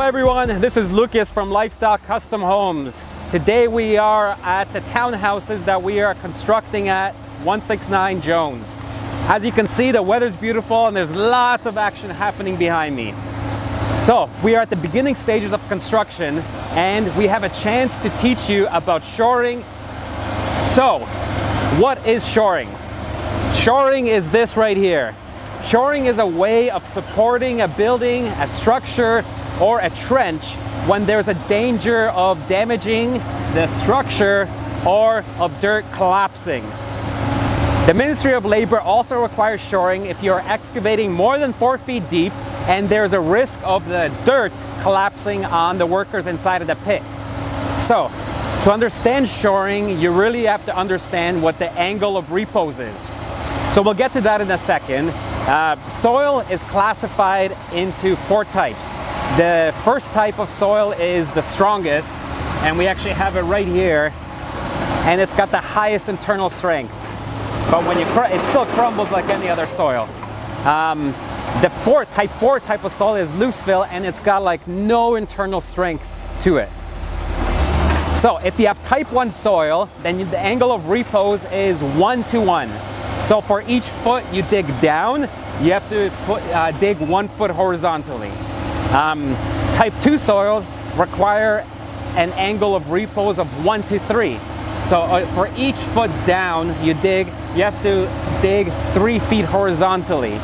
everyone, this is Lucas from Lifestyle Custom Homes. Today we are at the townhouses that we are constructing at 169 Jones. As you can see, the weather's beautiful and there's lots of action happening behind me. So we are at the beginning stages of construction and we have a chance to teach you about shoring. So what is shoring? Shoring is this right here. Shoring is a way of supporting a building, a structure, or a trench when there's a danger of damaging the structure or of dirt collapsing. The Ministry of Labor also requires shoring if you're excavating more than 4 feet deep and there's a risk of the dirt collapsing on the workers inside of the pit. So, to understand shoring, you really have to understand what the angle of repose is. So we'll get to that in a second. Soil is classified into 4 types. The first type of soil is the strongest, and we actually have it right here, and it's got the highest internal strength. But when it still crumbles like any other soil. The type 4 type of soil is loose fill, and it's got like no internal strength to it. So if you have type 1 soil, then the angle of repose is 1 to 1. So for each foot you dig down, you have to dig 1 foot horizontally. Type 2 soils require an angle of repose of 1 to 3. So for each foot down you have to dig 3 feet horizontally.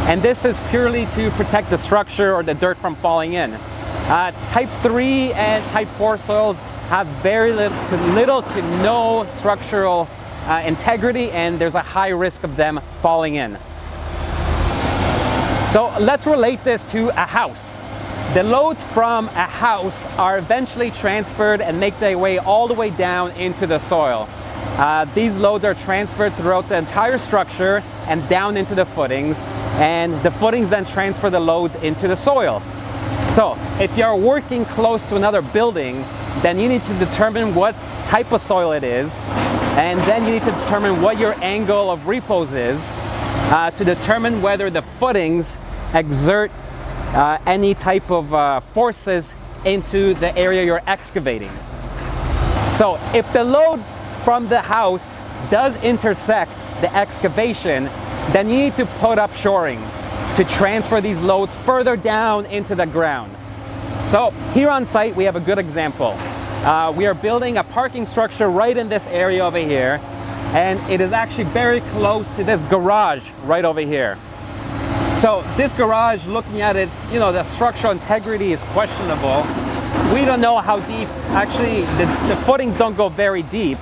And this is purely to protect the structure or the dirt from falling in. Type 3 and type 4 soils have very little to no structural integrity, and there's a high risk of them falling in. So let's relate this to a house. The loads from a house are eventually transferred and make their way all the way down into the soil. These loads are transferred throughout the entire structure and down into the footings, and the footings then transfer the loads into the soil. So if you're working close to another building, then you need to determine what type of soil it is, and then you need to determine what your angle of repose is to determine whether the footings exert any type of forces into the area you're excavating. So if the load from the house does intersect the excavation, then you need to put up shoring to transfer these loads further down into the ground. So here on site we have a good example. We are building a parking structure right in this area over here, and it is actually very close to this garage right over here. So this garage, looking at it, you know, the structural integrity is questionable. We don't know how deep, actually the footings don't go very deep.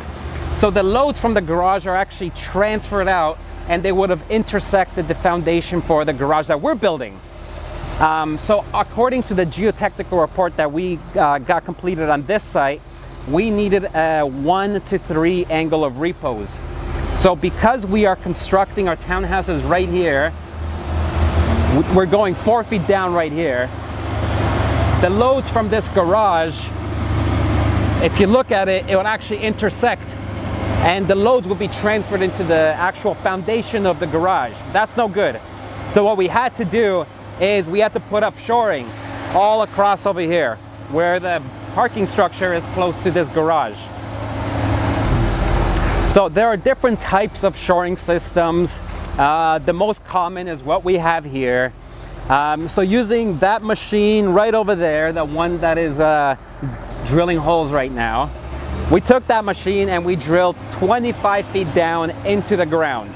So the loads from the garage are actually transferred out, and they would have intersected the foundation for the garage that we're building. So according to the geotechnical report that we got completed on this site, we needed a 1 to 3 angle of repose. So because we are constructing our townhouses right here, we're going 4 feet down right here. The loads from this garage, if you look at it, it would actually intersect, and the loads will be transferred into the actual foundation of the garage. That's no good. So what we had to do is we had to put up shoring all across over here where the parking structure is close to this garage. So there are different types of shoring systems. The most common is what we have here. So using that machine right over there, the one that is drilling holes right now, we took that machine and we drilled 25 feet down into the ground.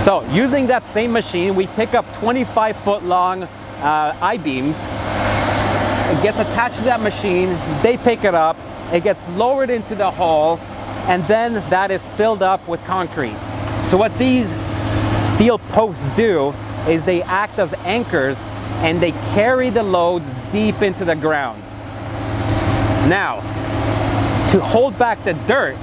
So using that same machine, we pick up 25-foot long I-beams. It gets attached to that machine, they pick it up, it gets lowered into the hole, and then that is filled up with concrete. So what these steel posts do is they act as anchors and they carry the loads deep into the ground. Now, to hold back the dirt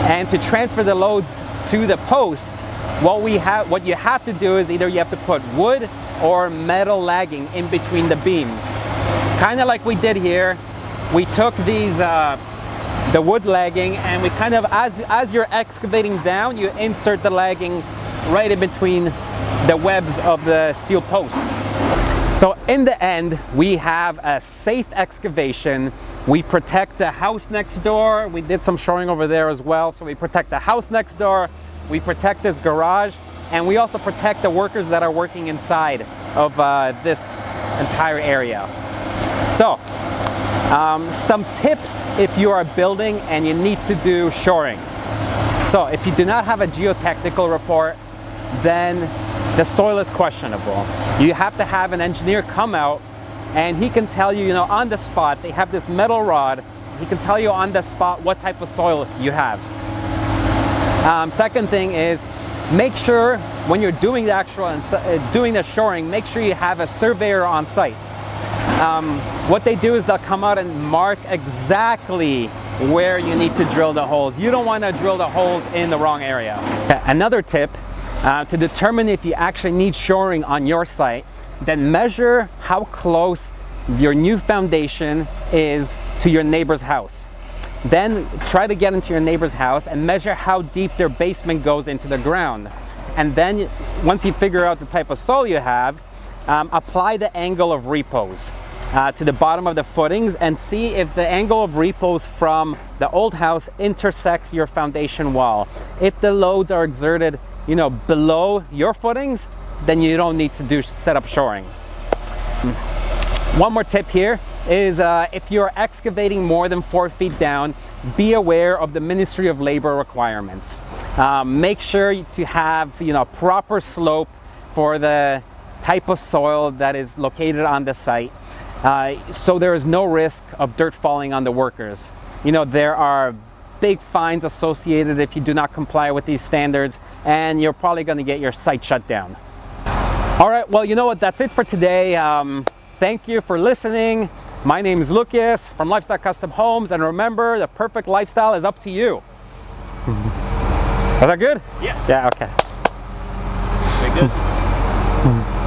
and to transfer the loads to the posts, what you have to do is either you have to put wood or metal lagging in between the beams. Kind of like we did here. We took these the wood lagging, and we kind of, as you're excavating down, you insert the lagging right in between the webs of the steel post. So in the end, we have a safe excavation. We protect the house next door. We did some shoring over there as well. So we protect the house next door. We protect this garage. And we also protect the workers that are working inside of this entire area. So some tips if you are building and you need to do shoring. So if you do not have a geotechnical report, then the soil is questionable. You have to have an engineer come out and he can tell you, on the spot, they have this metal rod, he can tell you on the spot what type of soil you have. Second thing is, make sure when you're doing the doing the shoring, make sure you have a surveyor on site. What they do is they'll come out and mark exactly where you need to drill the holes. You don't want to drill the holes in the wrong area. Another tip, to determine if you actually need shoring on your site, then measure how close your new foundation is to your neighbor's house. Then try to get into your neighbor's house and measure how deep their basement goes into the ground. And then once you figure out the type of soil you have, apply the angle of repose to the bottom of the footings and see if the angle of repose from the old house intersects your foundation wall. If the loads are exerted, below your footings, then you don't need to set up shoring. One more tip here is if you're excavating more than 4 feet down, be aware of the Ministry of Labor requirements. Make sure to have proper slope for the type of soil that is located on the site, so there is no risk of dirt falling on the workers. There are big fines associated if you do not comply with these standards, and you're probably going to get your site shut down. All right, well, that's it for today. Thank you for listening. My name is Lucas from Livestock Custom Homes, and remember, the perfect lifestyle is up to you. Was that good? Yeah. Yeah, okay. Very good.